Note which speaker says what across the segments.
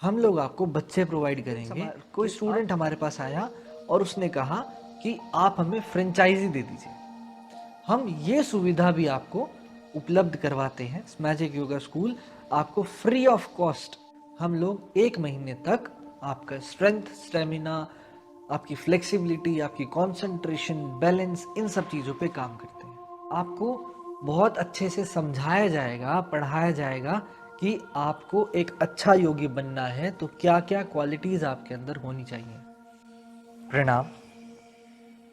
Speaker 1: हम लोग आपको बच्चे प्रोवाइड करेंगे। कोई स्टूडेंट हमारे पास आया और उसने कहा कि आप हमें फ्रेंचाइजी दे दीजिए। हम ये सुविधा भी आपको उपलब्ध करवाते हैं। मैजिक योगा स्कूल आपको फ्री ऑफ कॉस्ट, हम लोग 1 महीने तक आपका स्ट्रेंथ, स्टेमिना, आपकी फ्लेक्सिबिलिटी, आपकी कंसंट्रेशन, बैलेंस, इन सब चीज़ों पे काम करते हैं। आपको बहुत अच्छे से समझाया जाएगा, पढ़ाया जाएगा कि आपको एक अच्छा योगी बनना है तो क्या क्या क्वालिटीज़ आपके अंदर होनी चाहिए। प्रणाम,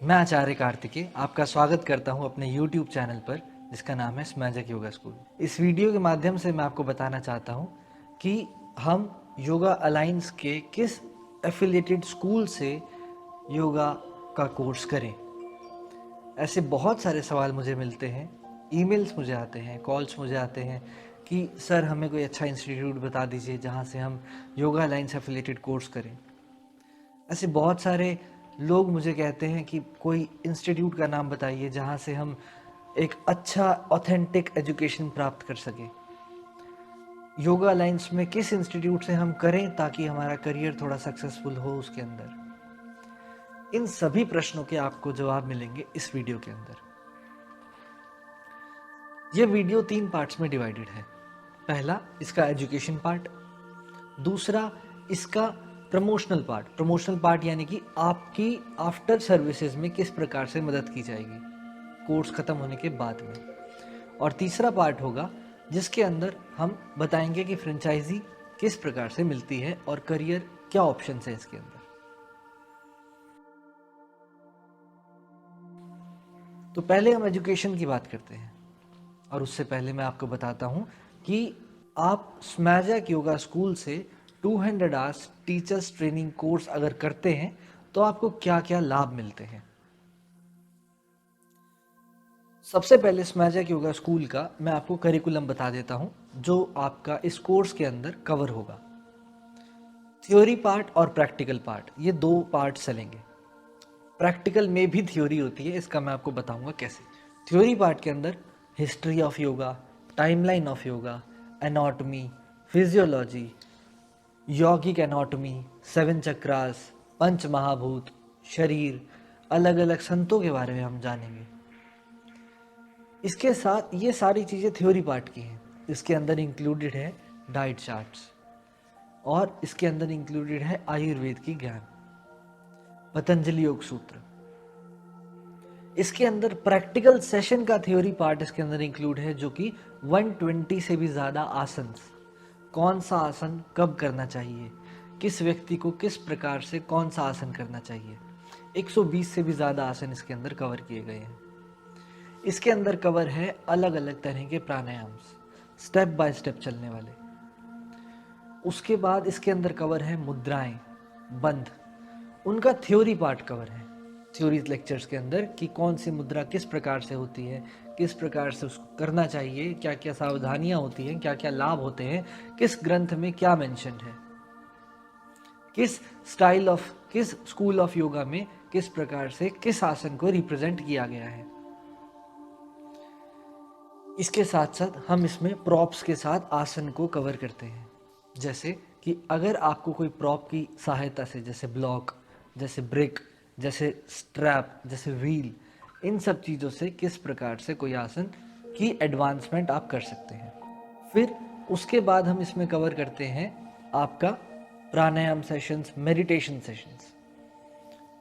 Speaker 1: मैं आचार्य कार्तिकेय आपका स्वागत करता हूं अपने YouTube चैनल पर जिसका नाम है मैजिक योगा स्कूल। इस वीडियो के माध्यम से मैं आपको बताना चाहता हूं कि हम योगा अलायंस के किस एफिलिएटेड स्कूल से योगा का कोर्स करें। ऐसे बहुत सारे सवाल मुझे मिलते हैं, ईमेल्स मुझे आते हैं, कॉल्स मुझे आते हैं कि सर हमें कोई अच्छा इंस्टीट्यूट बता दीजिए जहाँ से हम योगा अलायंस एफिलिएटेड कोर्स करें। ऐसे बहुत सारे लोग मुझे कहते हैं कि कोई इंस्टीट्यूट का नाम बताइए जहाँ से हम एक अच्छा ऑथेंटिक एजुकेशन प्राप्त कर सकें। योगा अलायंस में किस इंस्टीट्यूट से हम करें ताकि हमारा करियर थोड़ा सक्सेसफुल हो उसके अंदर। इन सभी प्रश्नों के आपको जवाब मिलेंगे इस वीडियो के अंदर। ये वीडियो 3 पार्ट्स में डिवाइडेड है। पहला इसका एजुकेशन पार्ट, दूसरा इसका प्रमोशनल पार्ट यानी कि आपकी आफ्टर सर्विसेज में किस प्रकार से मदद की जाएगी कोर्स खत्म होने के बाद में, और तीसरा पार्ट होगा जिसके अंदर हम बताएंगे कि फ्रेंचाइजी किस प्रकार से मिलती है और करियर क्या ऑप्शन है इसके अंदर। तो पहले हम एजुकेशन की बात करते हैं और उससे पहले मैं आपको बताता हूं कि आप स्मैजैक योगा स्कूल से 200 आवर्स टीचर्स ट्रेनिंग कोर्स अगर करते हैं तो आपको क्या क्या लाभ मिलते हैं। सबसे पहले स्मैजैक योगा स्कूल का मैं आपको करिकुलम बता देता हूं जो आपका इस कोर्स के अंदर कवर होगा। थ्योरी पार्ट और प्रैक्टिकल पार्ट, ये 2 पार्ट चलेंगे। प्रैक्टिकल में भी थ्योरी होती है, इसका मैं आपको बताऊंगा कैसे। थ्योरी पार्ट के अंदर history of yoga, timeline of yoga, anatomy, physiology, यौगिक एनाटॉमी, 7 चक्रास, पंच महाभूत, शरीर, अलग अलग संतों के बारे में हम जानेंगे। इसके साथ ये सारी चीज़ें थ्योरी पार्ट की हैं। इसके अंदर इंक्लूडेड है डाइट चार्ट्स और इसके अंदर इंक्लूडेड है आयुर्वेद की ज्ञान, पतंजलि योग सूत्र। इसके अंदर प्रैक्टिकल सेशन का थ्योरी पार्ट इसके अंदर इंक्लूड है जो कि 120 से भी ज़्यादा आसन, कौन सा आसन कब करना चाहिए, किस व्यक्ति को किस प्रकार से कौन सा आसन करना चाहिए। 120 से भी ज़्यादा आसन इसके अंदर कवर किए गए हैं। इसके अंदर कवर है अलग अलग तरह के प्राणायाम, स्टेप बाय स्टेप चलने वाले। उसके बाद इसके अंदर कवर है मुद्राएं, बंध, उनका थ्योरी पार्ट कवर है थ्योरी लेक्चर्स के अंदर कि कौन सी मुद्रा किस प्रकार से होती है, किस प्रकार से उसको करना चाहिए, क्या क्या सावधानियां होती हैं, क्या क्या लाभ होते हैं, किस ग्रंथ में क्या मेंशन है, किस स्कूल ऑफ योगा में किस प्रकार से किस आसन को रिप्रेजेंट किया गया है। इसके साथ साथ हम इसमें प्रॉप्स के साथ आसन को कवर करते हैं, जैसे कि अगर आपको कोई प्रॉप की सहायता से, जैसे ब्लॉक, जैसे ब्रिक, जैसे स्ट्रैप, जैसे व्हील, इन सब चीज़ों से किस प्रकार से कोई आसन की एडवांसमेंट आप कर सकते हैं। फिर उसके बाद हम इसमें कवर करते हैं आपका pranayama sessions, meditation sessions.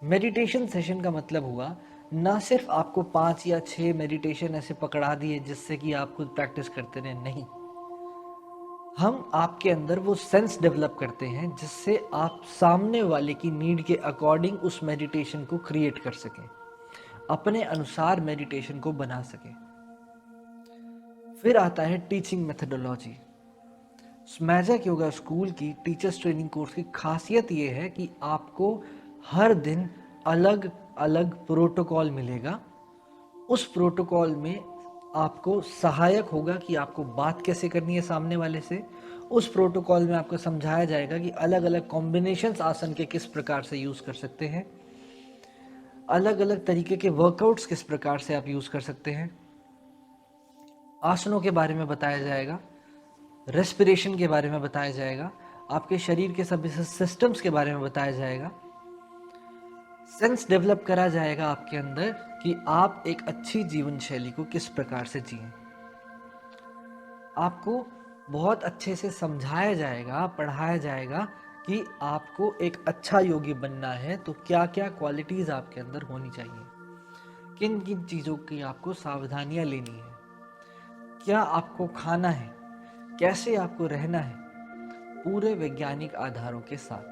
Speaker 1: Meditation session का मतलब हुआ ना सिर्फ आपको 5 या 6 मेडिटेशन ऐसे पकड़ा दिए जिससे कि आप खुद प्रैक्टिस करते रहे, नहीं, हम आपके अंदर वो सेंस डेवलप करते हैं जिससे आप सामने वाले की नीड के अकॉर्डिंग उस मेडिटेशन को क्रिएट कर सकें, अपने अनुसार मेडिटेशन को बना सकें। फिर आता है टीचिंग मेथडोलॉजी। स्मैजैक योगा स्कूल की टीचर्स ट्रेनिंग कोर्स की खासियत ये है कि आपको हर दिन अलग अलग प्रोटोकॉल मिलेगा। उस प्रोटोकॉल में आपको सहायक होगा कि आपको बात कैसे करनी है सामने वाले से। उस प्रोटोकॉल में आपको समझाया जाएगा कि अलग अलग कॉम्बिनेशंस आसन के किस प्रकार से यूज़ कर सकते हैं, अलग अलग तरीके के वर्कआउट्स किस प्रकार से आप यूज़ कर सकते हैं, आसनों के बारे में बताया जाएगा, रेस्पिरेशन के बारे में बताया जाएगा, आपके शरीर के सभी सिस्टम्स के बारे में बताया जाएगा। सेंस डेवलप करा जाएगा आपके अंदर कि आप एक अच्छी जीवन शैली को किस प्रकार से जिएं। आपको बहुत अच्छे से समझाया जाएगा, पढ़ाया जाएगा कि आपको एक अच्छा योगी बनना है तो क्या क्या क्वालिटीज आपके अंदर होनी चाहिए, किन किन चीज़ों की आपको सावधानियां लेनी है, क्या आपको खाना है, कैसे आपको रहना है, पूरे वैज्ञानिक आधारों के साथ।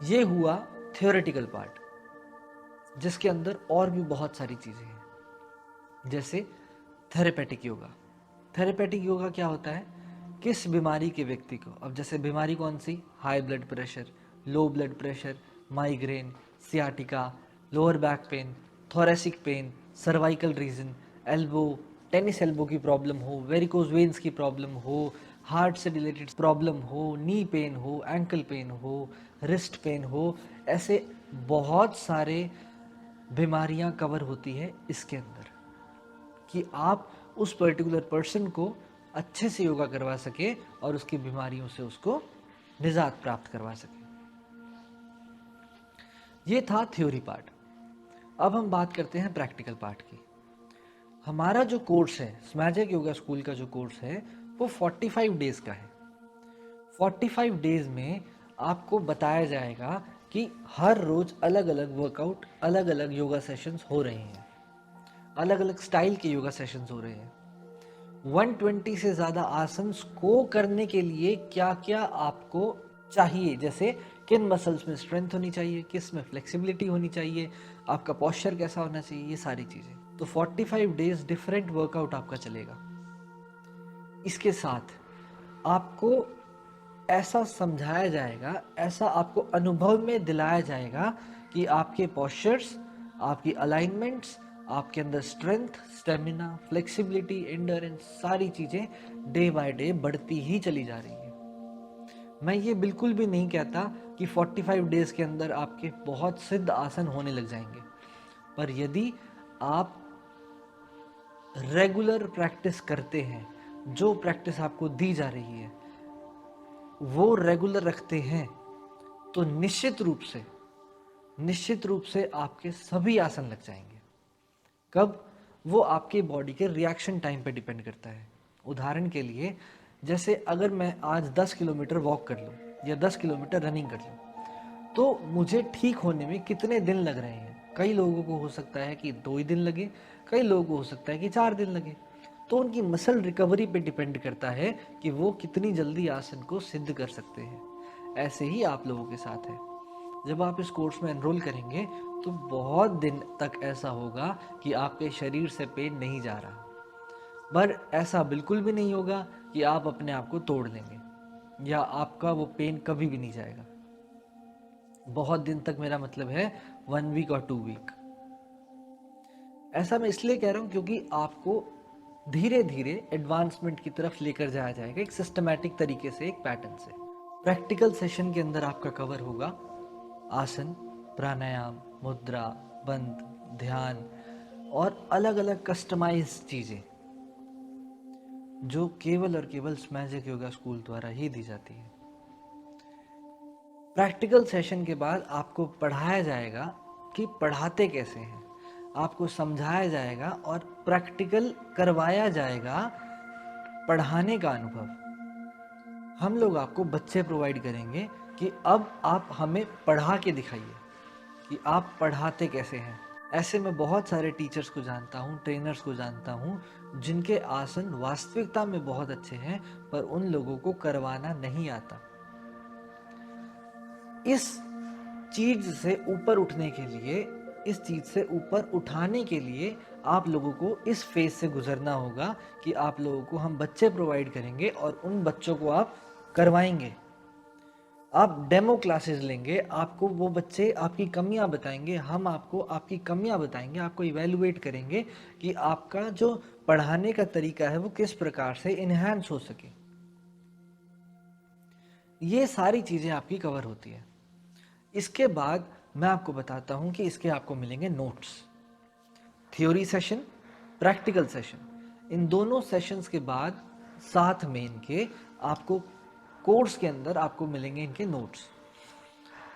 Speaker 1: ये हुआ थियोरेटिकल पार्ट, जिसके अंदर और भी बहुत सारी चीज़ें हैं, जैसे थेरेपेटिक योगा। थेरेपेटिक योगा क्या होता है? किस बीमारी के व्यक्ति को, अब जैसे बीमारी कौन सी, high blood pressure, low blood pressure, migraine, sciatica, lower back pain, thoracic pain, cervical region, elbow, tennis elbow की प्रॉब्लम हो, वेरिकोज वेन्स की प्रॉब्लम हो, हार्ट से रिलेटेड प्रॉब्लम हो, नी पेन हो, एंकल पेन हो, रिस्ट पेन हो, ऐसे बहुत सारे बीमारियां कवर होती है इसके अंदर, कि आप उस पर्टिकुलर पर्सन को अच्छे से योगा करवा सके और उसकी बीमारियों से उसको निजात प्राप्त करवा सके। ये था थ्योरी पार्ट। अब हम बात करते हैं प्रैक्टिकल पार्ट की। हमारा जो कोर्स है, स्मैजिक योगा स्कूल का जो कोर्स है, वो 45 डेज का है। 45 डेज में आपको बताया जाएगा कि हर रोज अलग अलग वर्कआउट, अलग अलग योगा सेशंस हो रहे हैं, अलग अलग स्टाइल के योगा सेशंस हो रहे हैं। 120 से ज़्यादा आसन्स को करने के लिए क्या क्या आपको चाहिए, जैसे किन मसल्स में स्ट्रेंथ होनी चाहिए, किस में फ्लेक्सिबिलिटी होनी चाहिए, आपका पोस्चर कैसा होना चाहिए, ये सारी चीज़ें। तो 45 डेज डिफरेंट वर्कआउट आपका चलेगा। इसके साथ आपको ऐसा समझाया जाएगा, ऐसा आपको अनुभव में दिलाया जाएगा कि आपके पोस्चर्स, आपकी अलाइनमेंट्स, आपके अंदर स्ट्रेंथ, स्टेमिना, फ्लेक्सिबिलिटी, एंड्योरेंस, सारी चीज़ें डे बाय डे बढ़ती ही चली जा रही है। मैं ये बिल्कुल भी नहीं कहता कि 45 डेज के अंदर आपके बहुत सिद्ध आसन होने लग जाएंगे, पर यदि आप रेगुलर प्रैक्टिस करते हैं, जो प्रैक्टिस आपको दी जा रही है वो रेगुलर रखते हैं, तो निश्चित रूप से आपके सभी आसन लग जाएंगे। कब? वो आपकी बॉडी के रिएक्शन टाइम पे डिपेंड करता है। उदाहरण के लिए, जैसे अगर मैं आज 10 किलोमीटर वॉक कर लूँ या 10 किलोमीटर रनिंग कर लूँ, तो मुझे ठीक होने में कितने दिन लग रहे हैं? कई लोगों को हो सकता है कि 2 ही दिन लगे, कई लोगों को हो सकता है कि 4 दिन लगे। तो उनकी मसल रिकवरी पे डिपेंड करता है कि वो कितनी जल्दी आसन को सिद्ध कर सकते हैं। ऐसे ही आप लोगों के साथ है। जब आप इस कोर्स में एनरोल करेंगे तो बहुत दिन तक ऐसा होगा कि आपके शरीर से पेन नहीं जा रहा, पर ऐसा बिल्कुल भी नहीं होगा कि आप अपने आप को तोड़ लेंगे या आपका वो पेन कभी भी नहीं जाएगा। बहुत दिन तक मेरा मतलब है 1 वीक और 2 वीक। ऐसा मैं इसलिए कह रहा हूँ क्योंकि आपको धीरे धीरे एडवांसमेंट की तरफ लेकर जाया जाएगा, एक सिस्टमैटिक तरीके से, एक पैटर्न से। प्रैक्टिकल सेशन के अंदर आपका कवर होगा आसन, प्राणायाम, मुद्रा, बंद, ध्यान और अलग अलग कस्टमाइज चीजें जो केवल और केवल स्मैजिक योगा स्कूल द्वारा ही दी जाती है। प्रैक्टिकल सेशन के बाद आपको पढ़ाया जाएगा कि पढ़ाते कैसे हैं, आपको समझाया जाएगा और प्रैक्टिकल करवाया जाएगा पढ़ाने का अनुभव। हम लोग आपको बच्चे प्रोवाइड करेंगे कि अब आप हमें पढ़ा के दिखाइए कि आप पढ़ाते कैसे हैं। ऐसे मैं बहुत सारे टीचर्स को जानता हूँ, ट्रेनर्स को जानता हूँ, जिनके आसन वास्तविकता में बहुत अच्छे हैं, पर उन लोगों को करवाना नहीं आता। इस चीज से ऊपर उठने के लिए, इस चीज से ऊपर उठाने के लिए आप लोगों को इस फेज से गुजरना होगा कि आप लोगों को हम बच्चे प्रोवाइड करेंगे और उन बच्चों को आप करवाएंगे। आप डेमो क्लासेस लेंगे, आपको वो बच्चे आपकी कमियां बताएंगे, हम आपको आपकी कमियां बताएंगे, आपको इवेलुएट करेंगे कि आपका जो पढ़ाने का तरीका है वो किस प्रकार से इनहैंस हो सके। ये सारी चीजें आपकी कवर होती है। इसके बाद मैं आपको बताता हूं कि इसके आपको मिलेंगे notes. Theory session, practical session, इन दोनों सेशंस के बाद साथ में इनके आपको कोर्स के अंदर आपको मिलेंगे इनके नोट्स।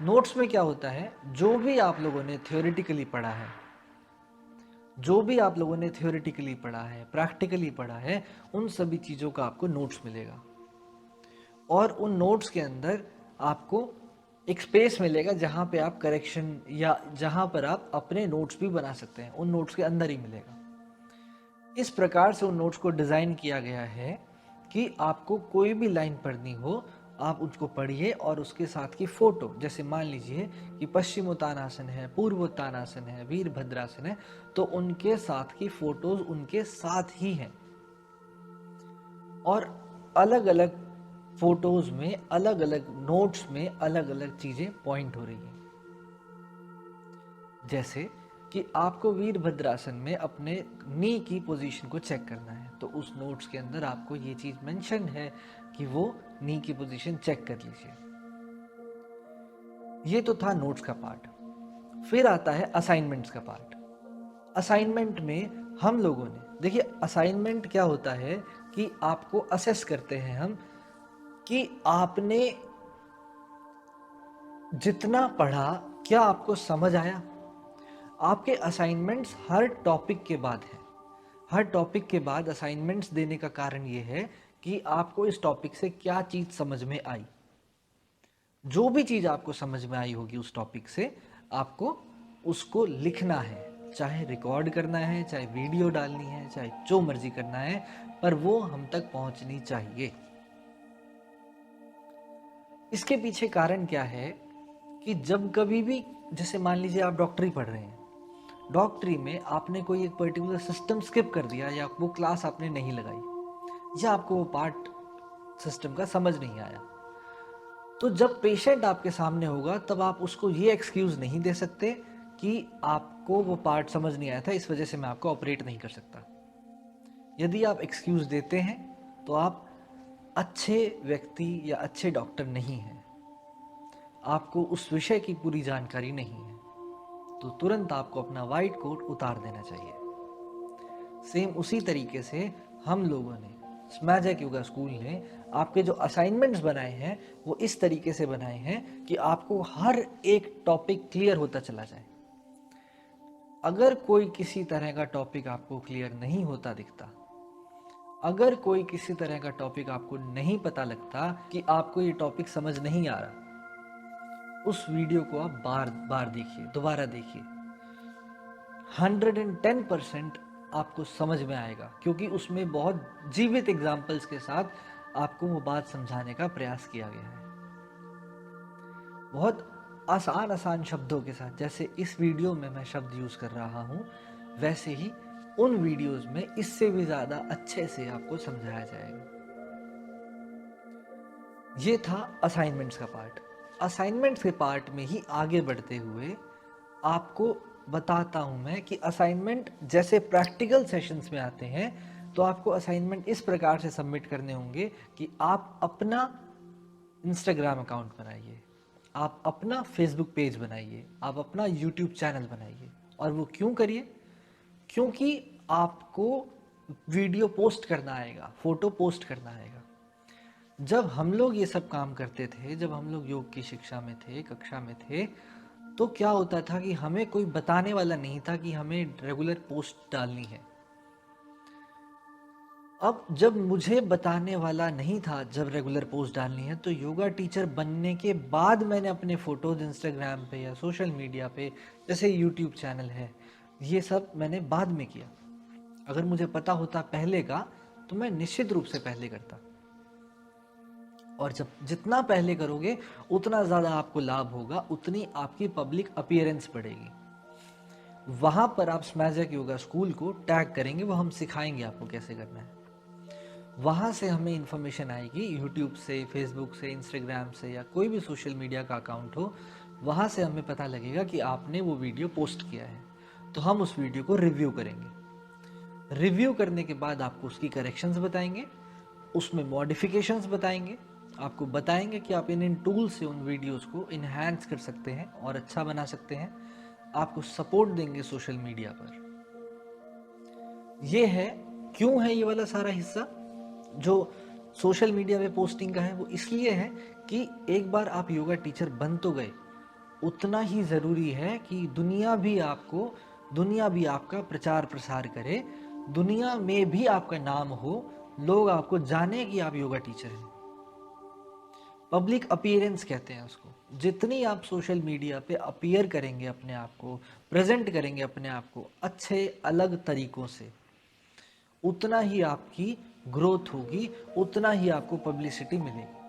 Speaker 1: नोट्स में क्या होता है, जो भी आप लोगों ने थ्योरेटिकली पढ़ा है, जो भी आप लोगों ने थ्योरेटिकली पढ़ा है, प्रैक्टिकली पढ़ा है, उन सभी चीज़ों का आपको नोट्स मिलेगा। और उन नोट्स के अंदर आपको एक स्पेस मिलेगा जहाँ पे आप करेक्शन या जहाँ पर आप अपने नोट्स भी बना सकते हैं, उन नोट्स के अंदर ही मिलेगा। इस प्रकार से उन नोट्स को डिज़ाइन किया गया है कि आपको कोई भी लाइन पढ़नी हो, आप उसको पढ़िए और उसके साथ की फोटो, जैसे मान लीजिए कि पश्चिमोत्तानासन है, पूर्वोत्तानासन है, वीरभद्रासन है, तो उनके साथ की फोटोज उनके साथ ही हैं। और अलग अलग फोटोज में, अलग अलग नोट्स में अलग अलग चीजें पॉइंट हो रही हैं। जैसे कि आपको वीरभद्रासन में अपने नी की पोजीशन को चेक करना है, तो उस नोट्स के अंदर आपको ये चीज मेंशन है कि वो नी की पोजीशन चेक कर लीजिए। ये तो था नोट्स का पार्ट। फिर आता है असाइनमेंट्स का पार्ट। असाइनमेंट में हम लोगों ने, देखिए असाइनमेंट क्या होता है कि आपको असेस करते हैं हम कि आपने जितना पढ़ा क्या आपको समझ आया। आपके असाइनमेंट्स हर टॉपिक के बाद है। हर टॉपिक के बाद असाइनमेंट्स देने का कारण ये है कि आपको इस टॉपिक से क्या चीज समझ में आई। जो भी चीज आपको समझ में आई होगी उस टॉपिक से, आपको उसको लिखना है, चाहे रिकॉर्ड करना है, चाहे वीडियो डालनी है, चाहे जो मर्जी करना है, पर वो हम तक पहुंचनी चाहिए। इसके पीछे कारण क्या है कि जब कभी भी, जैसे मान लीजिए आप डॉक्टरी पढ़ रहे हैं, डॉक्टरी में आपने कोई एक पर्टिकुलर सिस्टम स्किप कर दिया, या वो क्लास आपने नहीं लगाई, या आपको वो पार्ट सिस्टम का समझ नहीं आया, तो जब पेशेंट आपके सामने होगा तब आप उसको ये एक्सक्यूज नहीं दे सकते कि आपको वो पार्ट समझ नहीं आया था, इस वजह से मैं आपको ऑपरेट नहीं कर सकता। यदि आप एक्सक्यूज देते हैं तो आप अच्छे व्यक्ति या अच्छे डॉक्टर नहीं हैं, आपको उस विषय की पूरी जानकारी नहीं है, तो तुरंत आपको अपना वाइट कोट उतार देना चाहिए। सेम उसी तरीके से हम लोगों ने, स्मैजिक योगा स्कूल ने आपके जो असाइनमेंट्स बनाए हैं वो इस तरीके से बनाए हैं कि आपको हर एक टॉपिक क्लियर होता चला जाए। अगर कोई किसी तरह का टॉपिक आपको क्लियर नहीं होता दिखता, अगर कोई किसी तरह का टॉपिक आपको नहीं पता लगता कि आपको ये टॉपिक समझ नहीं आ रहा, उस वीडियो को आप बार बार देखिए, दोबारा देखिए, 110% आपको समझ में आएगा, क्योंकि उसमें बहुत जीवित एग्जाम्पल्स के साथ आपको वो बात समझाने का प्रयास किया गया है। बहुत आसान आसान शब्दों के साथ, जैसे इस वीडियो में मैं शब्द यूज कर रहा हूं, वैसे ही उन वीडियोस में इससे भी ज्यादा अच्छे से आपको समझाया जाएगा। ये था असाइनमेंट्स का पार्ट। असाइनमेंट्स के पार्ट में ही आगे बढ़ते हुए आपको बताता हूं मैं कि असाइनमेंट जैसे प्रैक्टिकल सेशंस में आते हैं, तो आपको असाइनमेंट इस प्रकार से सबमिट करने होंगे कि आप अपना इंस्टाग्राम अकाउंट बनाइए, आप अपना फेसबुक पेज बनाइए, आप अपना यूट्यूब चैनल बनाइए। और वो क्यों करिए? क्योंकि आपको वीडियो पोस्ट करना आएगा, फोटो पोस्ट करना आएगा। जब हम लोग ये सब काम करते थे, जब हम लोग योग की शिक्षा में थे, कक्षा में थे, तो क्या होता था कि हमें कोई बताने वाला नहीं था कि हमें रेगुलर पोस्ट डालनी है। अब जब मुझे बताने वाला नहीं था जब रेगुलर पोस्ट डालनी है, तो योगा टीचर बनने के बाद मैंने अपने फोटोज इंस्टाग्राम पे या सोशल मीडिया पे, जैसे यूट्यूब चैनल है, ये सब मैंने बाद में किया। अगर मुझे पता होता पहले का, तो मैं निश्चित रूप से पहले करता। और जब जितना पहले करोगे उतना ज़्यादा आपको लाभ होगा, उतनी आपकी पब्लिक अपीयरेंस बढ़ेगी। वहाँ पर आप स्मैजिक योगा स्कूल को टैग करेंगे, वो हम सिखाएंगे आपको कैसे करना है। वहाँ से हमें इन्फॉर्मेशन आएगी, यूट्यूब से, फेसबुक से, इंस्टाग्राम से, या कोई भी सोशल मीडिया का अकाउंट हो, वहाँ से हमें पता लगेगा कि आपने वो वीडियो पोस्ट किया है। तो हम उस वीडियो को रिव्यू करेंगे। रिव्यू करने के बाद आपको उसकी करेक्शंस बताएंगे, उसमें मॉडिफिकेशंस बताएंगे, आपको बताएंगे कि आप इन टूल से उन वीडियोस को इन्हांस कर सकते हैं और अच्छा बना सकते हैं। आपको सपोर्ट देंगे सोशल मीडिया पर। ये है, क्यों है ये वाला सारा हिस्सा, जो सोशल मीडिया पे पोस्टिंग का है वो इसलिए है कि एक बार आप योगा टीचर बन तो गए, उतना ही ज़रूरी है कि दुनिया भी आपका प्रचार प्रसार करे, दुनिया में भी आपका नाम हो, लोग आपको जाने कि आप योगा टीचर हैं। पब्लिक अपीयरेंस कहते हैं उसको। जितनी आप सोशल मीडिया पे अपीयर करेंगे अपने आप को, प्रेजेंट करेंगे अपने आप को अच्छे अलग तरीकों से, उतना ही आपकी ग्रोथ होगी, उतना ही आपको पब्लिसिटी मिलेगी।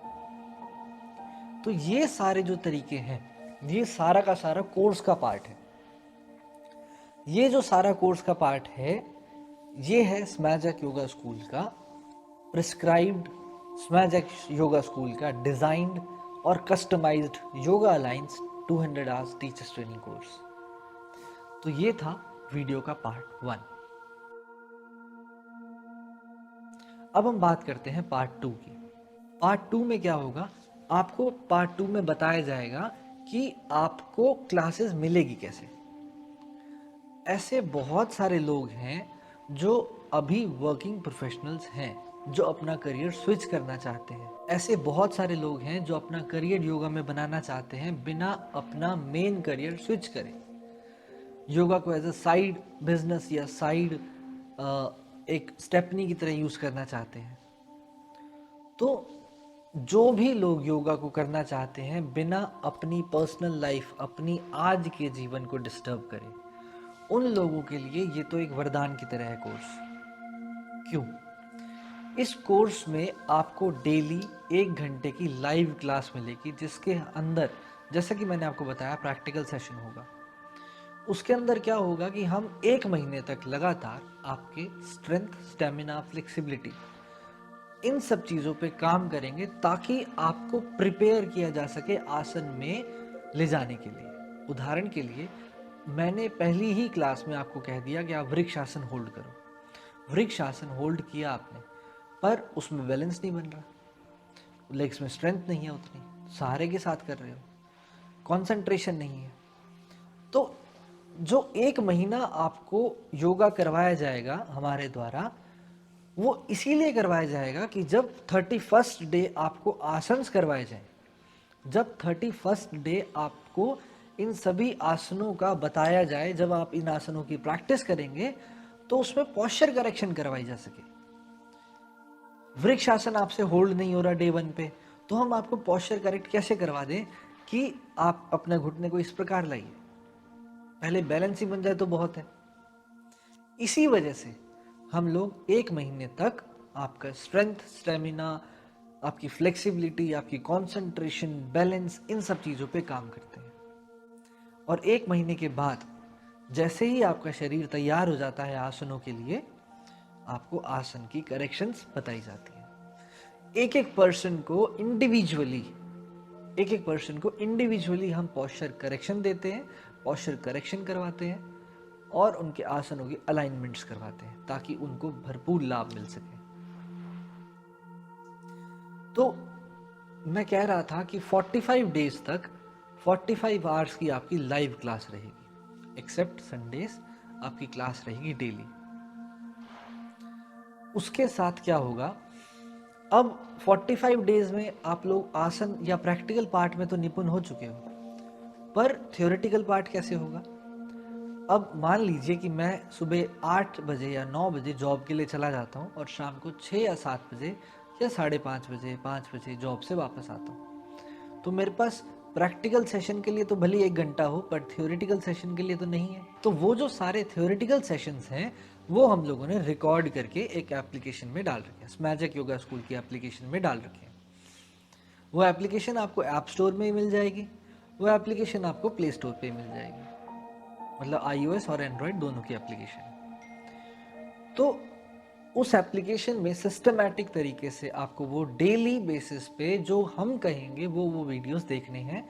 Speaker 1: तो ये सारे जो तरीके हैं, ये सारा का सारा कोर्स का पार्ट है। ये जो सारा कोर्स का पार्ट है, ये है स्मैजैक योगा स्कूल का प्रिस्क्राइब्ड, स्मैजैक योगा स्कूल का डिजाइन्ड और customised yoga alliance 200 hours teachers training course. तो ये था वीडियो का पार्ट 1। अब हम बात करते हैं पार्ट 2 की। पार्ट 2 में क्या होगा, आपको पार्ट 2 में बताया जाएगा कि आपको क्लासेस मिलेगी कैसे। ऐसे बहुत सारे लोग हैं जो अभी वर्किंग प्रोफेशनल्स हैं, जो अपना करियर स्विच करना चाहते हैं। ऐसे बहुत सारे लोग हैं जो अपना करियर योगा में बनाना चाहते हैं बिना अपना मेन करियर स्विच करें। योगा को एज अ साइड बिजनेस या साइड एक स्टेपनी की तरह यूज करना चाहते हैं। तो जो भी लोग योगा को करना चाहते हैं बिना अपनी पर्सनल लाइफ, अपनी आज के जीवन को डिस्टर्ब करें, उन लोगों के लिए ये तो एक वरदान की तरह है कोर्स। क्यों? इस कोर्स में आपको डेली 1 घंटे की लाइव क्लास मिलेगी, जिसके अंदर, जैसा कि मैंने आपको बताया, प्रैक्टिकल सेशन होगा। उसके अंदर क्या होगा कि हम 1 महीने तक लगातार आपके स्ट्रेंथ, स्टेमिना, फ्लेक्सिबिलिटी, इन सब चीज़ों पे काम करेंगे ताकि आपको प्रिपेयर किया जा सके आसन में ले जाने के लिए। उदाहरण के लिए, मैंने पहली ही क्लास में आपको कह दिया कि आप वृक्ष आसन होल्ड करो। वृक्ष आसन होल्ड किया आपने, पर उसमें बैलेंस नहीं बन रहा, लेग्स में स्ट्रेंथ नहीं है उतनी, सहारे के साथ कर रहे हो, कंसंट्रेशन नहीं है। तो जो 1 महीना आपको योगा करवाया जाएगा हमारे द्वारा, वो इसीलिए करवाया जाएगा कि जब 31st डे आपको आसन्स करवाए जाएं, जब 31st डे आपको इन सभी आसनों का बताया जाए, जब आप इन आसनों की प्रैक्टिस करेंगे तो उसमें पोस्चर करेक्शन करवाई जा सके। वृक्ष आसन आपसे होल्ड नहीं हो रहा डे 1 पे, तो हम आपको पोस्चर करेक्ट कैसे करवा दें कि आप अपने घुटने को इस प्रकार लाइए, पहले बैलेंस ही बन जाए तो बहुत है। इसी वजह से हम लोग 1 महीने तक आपका स्ट्रेंथ, स्टेमिना, आपकी फ्लेक्सिबिलिटी, आपकी कंसंट्रेशन, बैलेंस, इन सब चीज़ों पे काम करते हैं। और 1 महीने के बाद जैसे ही आपका शरीर तैयार हो जाता है आसनों के लिए, आपको आसन की करेक्शंस बताई जाती हैं। एक एक पर्सन को इंडिविजुअली हम पोस्चर करेक्शन देते हैं, पोस्चर करेक्शन करवाते हैं और उनके आसनों की अलाइनमेंट्स करवाते हैं ताकि उनको भरपूर लाभ मिल सके। तो मैं कह रहा था कि 45 डेज तक 45 आवर्स की आपकी लाइव क्लास रहेगी, एक्सेप्ट संडेज आपकी क्लास रहेगी डेली। उसके साथ क्या होगा, अब 45 डेज में आप लोग आसन या प्रैक्टिकल पार्ट में तो निपुण हो चुके हो, पर थ्योरेटिकल पार्ट कैसे होगा? अब मान लीजिए कि मैं सुबह 8 बजे या 9 बजे जॉब के लिए चला जाता हूँ और शाम को 6 या 7 बजे या 5:30 बजे, 5 बजे जॉब से वापस आता हूँ। तो मेरे पास प्रैक्टिकल सेशन के लिए तो भले 1 घंटा हो, पर थ्योरेटिकल सेशन के लिए तो नहीं है। तो वो जो सारे थ्योरेटिकल सेशंस हैं, वो हम लोगों ने रिकॉर्ड करके एक एप्लीकेशन में डाल रखे हैं, स्मैजैक योगा स्कूल की एप्लीकेशन में डाल रखे हैं। वो एप्लीकेशन आपको ऐप स्टोर में ही मिल जाएगी, वो एप्लीकेशन आपको प्ले स्टोर पे मिल जाएगी, मतलब iOS और एंड्रॉयड दोनों की एप्लीकेशन। तो उस एप्लीकेशन में सिस्टमैटिक तरीके से आपको वो डेली बेसिस पे जो हम कहेंगे वो वीडियोस देखने हैं,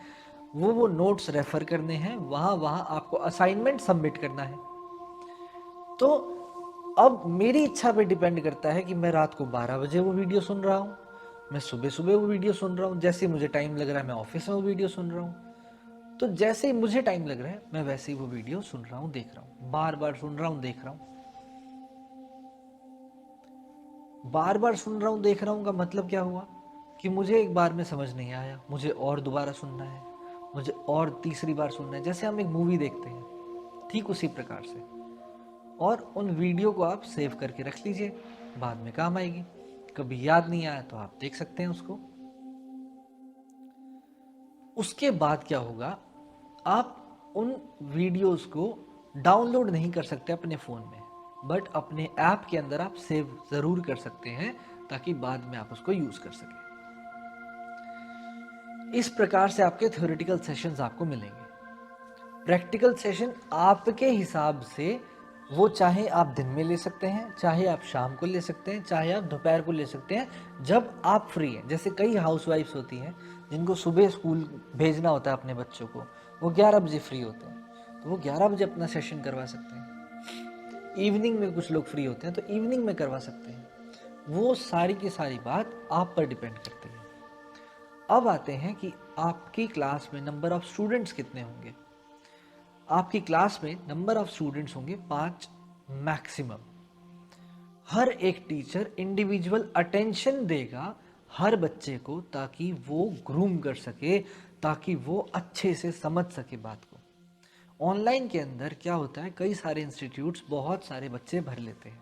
Speaker 1: वो नोट्स रेफर करने हैं, वहाँ आपको असाइनमेंट सबमिट करना है। तो अब मेरी इच्छा पे डिपेंड करता है कि मैं रात को 12 बजे वो वीडियो सुन रहा हूँ, मैं सुबह सुबह वो वीडियो सुन रहा हूँ, जैसे मुझे टाइम लग रहा है मैं ऑफिस में वो वीडियो सुन रहा हूँ। तो जैसे ही मुझे टाइम लग रहा है मैं वैसे ही वो वीडियो सुन रहा हूँ, देख रहा हूँ, बार बार सुन रहा हूँ, देख रहा हूँ। बार बार सुन रहा हूँ, देख रहा हूँ का मतलब क्या हुआ कि मुझे एक बार में समझ नहीं आया, मुझे और दोबारा सुनना है, मुझे और तीसरी बार सुनना है। जैसे हम एक मूवी देखते हैं, ठीक उसी प्रकार से। और उन वीडियो को आप सेव करके रख लीजिए, बाद में काम आएगी। कभी याद नहीं आया तो आप देख सकते हैं उसको। उसके बाद क्या होगा, आप उन वीडियोस को डाउनलोड नहीं कर सकते अपने फ़ोन में, बट अपने ऐप के अंदर आप सेव ज़रूर कर सकते हैं, ताकि बाद में आप उसको यूज़ कर सकें। इस प्रकार से आपके थ्योरेटिकल सेशंस आपको मिलेंगे। प्रैक्टिकल सेशन आपके हिसाब से, वो चाहे आप दिन में ले सकते हैं, चाहे आप शाम को ले सकते हैं, चाहे आप दोपहर को ले सकते हैं, जब आप फ्री हैं। जैसे कई हाउसवाइफ्स होती हैं जिनको सुबह स्कूल भेजना होता है अपने बच्चों को, वो 11 बजे फ्री होते हैं, तो वो 11 बजे अपना सेशन करवा सकते हैं। इवनिंग में कुछ लोग फ्री होते हैं तो इवनिंग में करवा सकते हैं। वो सारी की सारी बात आप पर डिपेंड करती है। अब आते हैं कि आपकी क्लास में नंबर ऑफ स्टूडेंट्स कितने होंगे। आपकी क्लास में नंबर ऑफ स्टूडेंट्स होंगे 5 मैक्सिमम। हर एक टीचर इंडिविजुअल अटेंशन देगा हर बच्चे को, ताकि वो ग्रूम कर सके, ताकि वो अच्छे से समझ सके बात को। ऑनलाइन के अंदर क्या होता है, कई सारे इंस्टीट्यूट्स बहुत सारे बच्चे भर लेते हैं,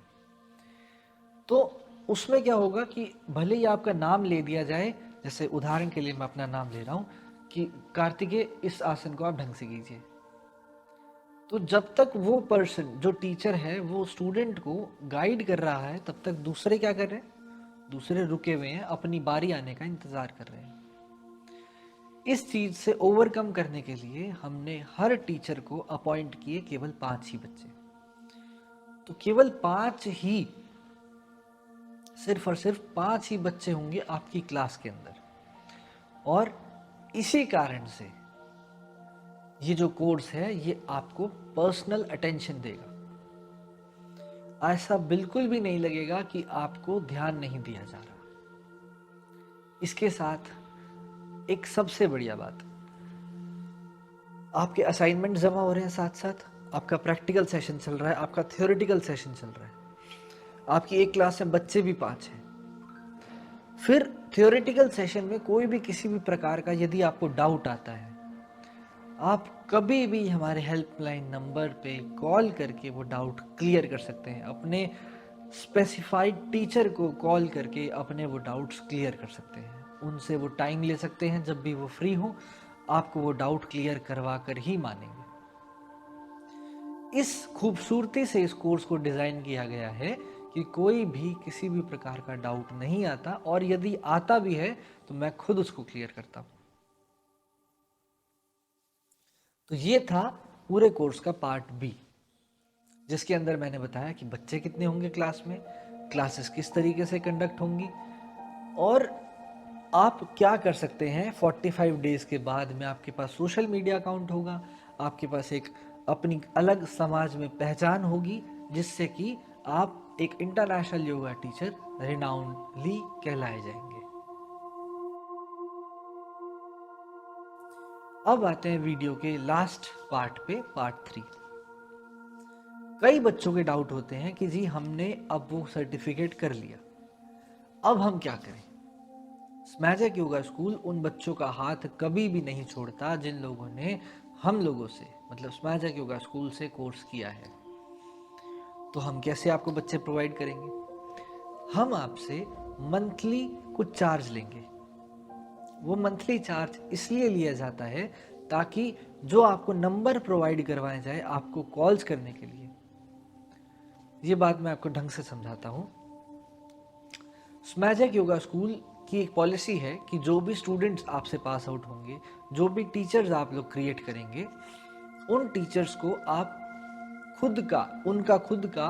Speaker 1: तो उसमें क्या होगा कि भले ही आपका नाम ले दिया जाए, जैसे उदाहरण के लिए मैं अपना नाम ले रहा हूँ कि कार्तिकेय इस आसन को आप ढंग से कीजिए, तो जब तक वो पर्सन जो टीचर है वो स्टूडेंट को गाइड कर रहा है, तब तक दूसरे क्या कर रहे हैं, दूसरे रुके हुए हैं, अपनी बारी आने का इंतजार कर रहे हैं। इस चीज से ओवरकम करने के लिए हमने हर टीचर को अपॉइंट किए केवल 5 ही बच्चे। तो केवल 5 ही, सिर्फ और सिर्फ 5 ही बच्चे होंगे आपकी क्लास के अंदर। और इसी कारण से ये जो कोर्स है ये आपको पर्सनल अटेंशन देगा। ऐसा बिल्कुल भी नहीं लगेगा कि आपको ध्यान नहीं दिया जा रहा। इसके साथ एक सबसे बढ़िया बात, आपके असाइनमेंट जमा हो रहे हैं, साथ साथ आपका प्रैक्टिकल सेशन चल रहा है, आपका थ्योरेटिकल सेशन चल रहा है। आपकी एक क्लास में बच्चे भी 5 हैं। फिर थ्योरेटिकल सेशन में कोई भी किसी भी प्रकार का यदि आपको डाउट आता है, आप कभी भी हमारे हेल्पलाइन नंबर पे कॉल करके वो डाउट क्लियर कर सकते हैं। अपने स्पेसिफाइड टीचर को कॉल करके अपने वो डाउट्स क्लियर कर सकते हैं। उनसे वो टाइम ले सकते हैं, जब भी वो फ्री हो आपको वो डाउट क्लियर करवा कर ही मानेंगे। इस खूबसूरती से इस कोर्स को डिज़ाइन किया गया है कि कोई भी किसी भी प्रकार का डाउट नहीं आता, और यदि आता भी है तो मैं खुद उसको क्लियर करता हूँ। तो ये था पूरे कोर्स का पार्ट बी, जिसके अंदर मैंने बताया कि बच्चे कितने होंगे क्लास में, क्लासेस किस तरीके से कंडक्ट होंगी, और आप क्या कर सकते हैं। 45 डेज के बाद में आपके पास सोशल मीडिया अकाउंट होगा, आपके पास एक अपनी अलग समाज में पहचान होगी, जिससे कि आप एक इंटरनेशनल योगा टीचर रिनाउंडली कहलाए जाएंगे। अब आते हैं वीडियो के लास्ट पार्ट पे, पार्ट 3। कई बच्चों के डाउट होते हैं कि जी हमने अब वो सर्टिफिकेट कर लिया, अब हम क्या करें। स्मैजिक योगा स्कूल उन बच्चों का हाथ कभी भी नहीं छोड़ता जिन लोगों ने हम लोगों से, मतलब स्मैजिक योगा स्कूल से कोर्स किया है। तो हम कैसे आपको बच्चे प्रोवाइड करेंगे, हम आपसे मंथली कुछ चार्ज लेंगे। वो मंथली चार्ज इसलिए लिया जाता है ताकि जो आपको नंबर प्रोवाइड करवाए जाए आपको कॉल्स करने के लिए। ये बात मैं आपको ढंग से समझाता हूँ। स्मैजिक योगा स्कूल की एक पॉलिसी है कि जो भी स्टूडेंट्स आपसे पास आउट होंगे, जो भी टीचर्स आप लोग क्रिएट करेंगे, उन टीचर्स को आप उनका खुद का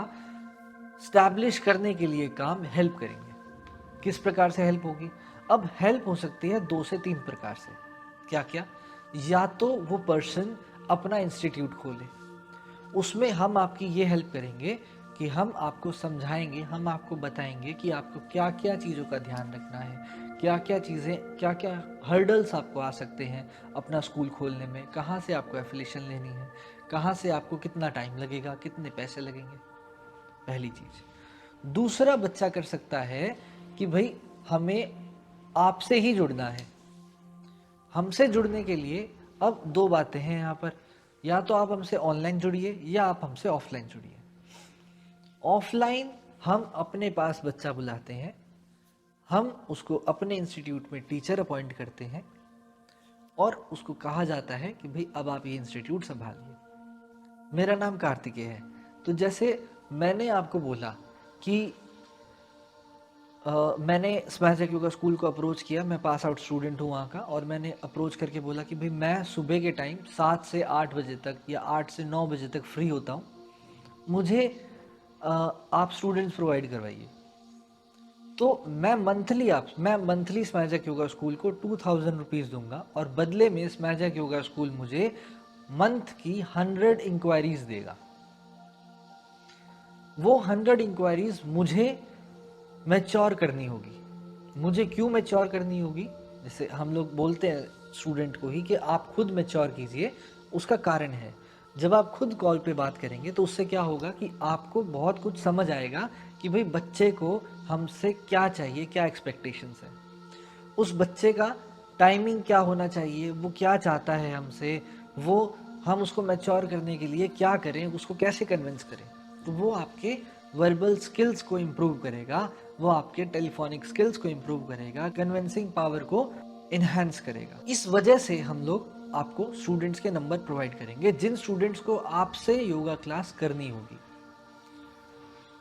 Speaker 1: स्टैब्लिश करने के लिए काम हेल्प करेंगे। किस प्रकार से हेल्प होगी, अब हेल्प हो सकती है 2 से 3 प्रकार से। क्या क्या, या तो वो पर्सन अपना इंस्टीट्यूट खोले, उसमें हम आपकी ये हेल्प करेंगे कि हम आपको समझाएंगे, हम आपको बताएंगे कि आपको क्या क्या चीज़ों का ध्यान रखना है, क्या क्या चीज़ें, क्या क्या हर्डल्स आपको आ सकते हैं अपना स्कूल खोलने में, कहाँ से आपको एफिलिएशन लेनी है, कहाँ से आपको कितना टाइम लगेगा, कितने पैसे लगेंगे। पहली चीज़। दूसरा बच्चा कर सकता है कि भाई हमें आपसे ही जुड़ना है। हमसे जुड़ने के लिए अब दो बातें हैं यहाँ पर, या तो आप हमसे ऑनलाइन जुड़िए या आप हमसे ऑफलाइन जुड़िए। ऑफलाइन हम अपने पास बच्चा बुलाते हैं, हम उसको अपने इंस्टीट्यूट में टीचर अपॉइंट करते हैं और उसको कहा जाता है कि भाई अब आप ये इंस्टीट्यूट संभालिए। मेरा नाम कार्तिकेय है, तो जैसे मैंने आपको बोला कि मैंने स्मैजिक योगा स्कूल को अप्रोच किया, मैं पास आउट स्टूडेंट हूँ वहाँ का, और मैंने अप्रोच करके बोला कि भाई मैं सुबह के टाइम 7 से 8 बजे तक या 8 से 9 बजे तक फ्री होता हूँ, मुझे आप स्टूडेंट्स प्रोवाइड करवाइए। तो मैं मंथली स्मैजिक योगा स्कूल को 2000 रुपीज़ दूंगा और बदले में स्मैजिक योगा स्कूल मुझे मंथ की 100 इंक्वायरीज देगा। वो 100 इंक्वायरीज मुझे मैच्योर करनी होगी। मुझे क्यों मैच्योर करनी होगी? जैसे हम लोग बोलते हैं स्टूडेंट को ही कि आप खुद मैच्योर कीजिए, उसका कारण है जब आप खुद कॉल पे बात करेंगे तो उससे क्या होगा कि आपको बहुत कुछ समझ आएगा कि भाई बच्चे को हमसे क्या चाहिए, क्या एक्सपेक्टेशंस है, उस बच्चे का टाइमिंग क्या होना चाहिए, वो क्या चाहता है हमसे, वो हम उसको मैच्योर करने के लिए क्या करें, उसको कैसे कन्विंस करें। तो वो आपके वर्बल स्किल्स को इम्प्रूव करेगा, वो आपके टेलीफोनिक स्किल्स को इम्प्रूव करेगा, कन्विंसिंग पावर को इन्हांस करेगा। इस वजह से हम लोग आपको स्टूडेंट्स के नंबर प्रोवाइड करेंगे जिन स्टूडेंट्स को आपसे योगा क्लास करनी होगी।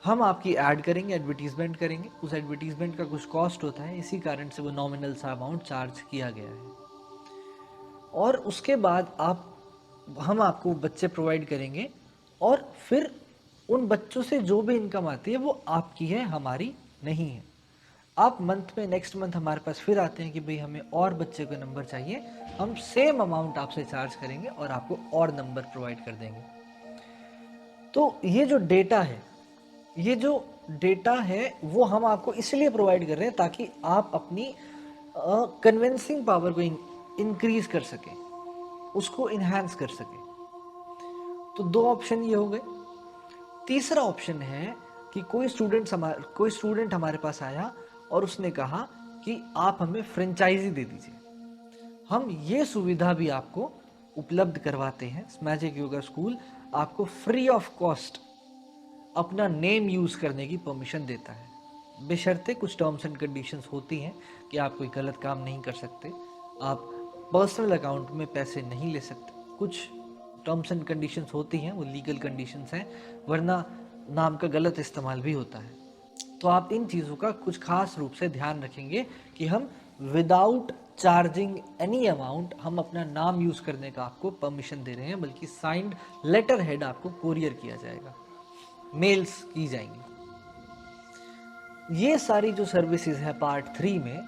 Speaker 1: हम आपकी ऐड करेंगे, एडवर्टीजमेंट करेंगे, उस एडवर्टीजमेंट का कुछ कॉस्ट होता है, इसी कारण से वो नॉमिनल सा अमाउंट चार्ज किया गया है। और उसके बाद हम आपको बच्चे प्रोवाइड करेंगे और फिर उन बच्चों से जो भी इनकम आती है वो आपकी है, हमारी नहीं है। आप मंथ में नेक्स्ट मंथ हमारे पास फिर आते हैं कि भाई हमें और बच्चे का नंबर चाहिए, हम सेम अमाउंट आपसे चार्ज करेंगे और आपको और नंबर प्रोवाइड कर देंगे। तो ये जो डेटा है वो हम आपको इसलिए प्रोवाइड कर रहे हैं ताकि आप अपनी कन्विंसिंग पावर को इंक्रीज कर सकें, उसको इन्हांस कर सकें। तो दो ऑप्शन ये हो गए। तीसरा ऑप्शन है कि कोई स्टूडेंट हमारे पास आया और उसने कहा कि आप हमें फ्रेंचाइजी दे दीजिए। हम ये सुविधा भी आपको उपलब्ध करवाते हैं। स्मैजिक योगा स्कूल आपको फ्री ऑफ कॉस्ट अपना नेम यूज करने की परमिशन देता है, बशर्ते कुछ टर्म्स एंड कंडीशंस होती हैं कि आप कोई गलत काम नहीं कर सकते, आप पर्सनल अकाउंट में पैसे नहीं ले सकते, कुछ टर्म्स एंड कंडीशंस होती हैं, वो लीगल कंडीशंस हैं, वरना नाम का गलत इस्तेमाल भी होता है। तो आप इन चीज़ों का कुछ खास रूप से ध्यान रखेंगे कि हम विदाउट चार्जिंग एनी अमाउंट हम अपना नाम यूज करने का आपको परमिशन दे रहे हैं, बल्कि साइंड लेटर हेड आपको कोरियर किया जाएगा, मेल्स की जाएंगी। ये सारी जो सर्विसेज है पार्ट 3 में,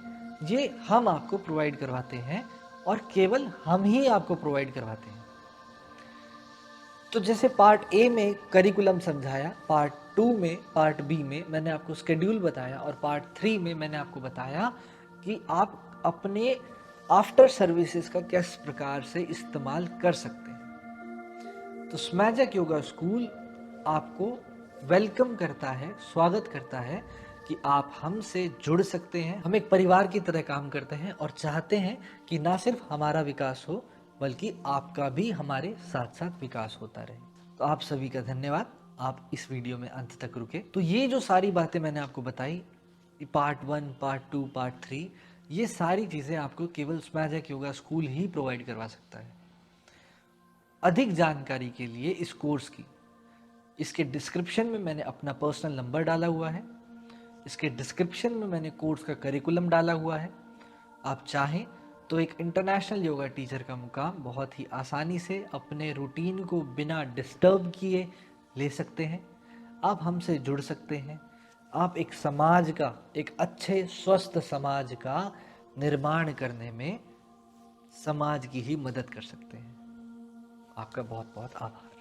Speaker 1: ये हम आपको प्रोवाइड करवाते हैं और केवल हम ही आपको प्रोवाइड करवाते हैं। तो जैसे पार्ट ए में करिकुलम समझाया, पार्ट 2 में, पार्ट बी में मैंने आपको स्केड्यूल बताया और पार्ट 3 में मैंने आपको बताया कि आप अपने आफ्टर सर्विसेज का किस प्रकार से इस्तेमाल कर सकते हैं। तो स्मैजिक योगा स्कूल आपको वेलकम करता है, स्वागत करता है कि आप हमसे जुड़ सकते हैं। हम एक परिवार की तरह काम करते हैं और चाहते हैं कि ना सिर्फ हमारा विकास हो बल्कि आपका भी हमारे साथ साथ विकास होता रहे। तो आप सभी का धन्यवाद, आप इस वीडियो में अंत तक रुके। तो ये जो सारी बातें मैंने आपको बताई, पार्ट 1, पार्ट 2, पार्ट 3, ये सारी चीज़ें आपको केवल स्मैजिक योगा स्कूल ही प्रोवाइड करवा सकता है। अधिक जानकारी के लिए इस कोर्स की, इसके डिस्क्रिप्शन में मैंने अपना पर्सनल नंबर डाला हुआ है, इसके डिस्क्रिप्शन में मैंने कोर्स का करिकुलम डाला हुआ है। आप चाहें तो एक इंटरनेशनल योगा टीचर का मुकाम बहुत ही आसानी से अपने रूटीन को बिना डिस्टर्ब किए ले सकते हैं। आप हमसे जुड़ सकते हैं, आप एक समाज का, एक अच्छे स्वस्थ समाज का निर्माण करने में समाज की ही मदद कर सकते हैं। आपका बहुत बहुत आभार।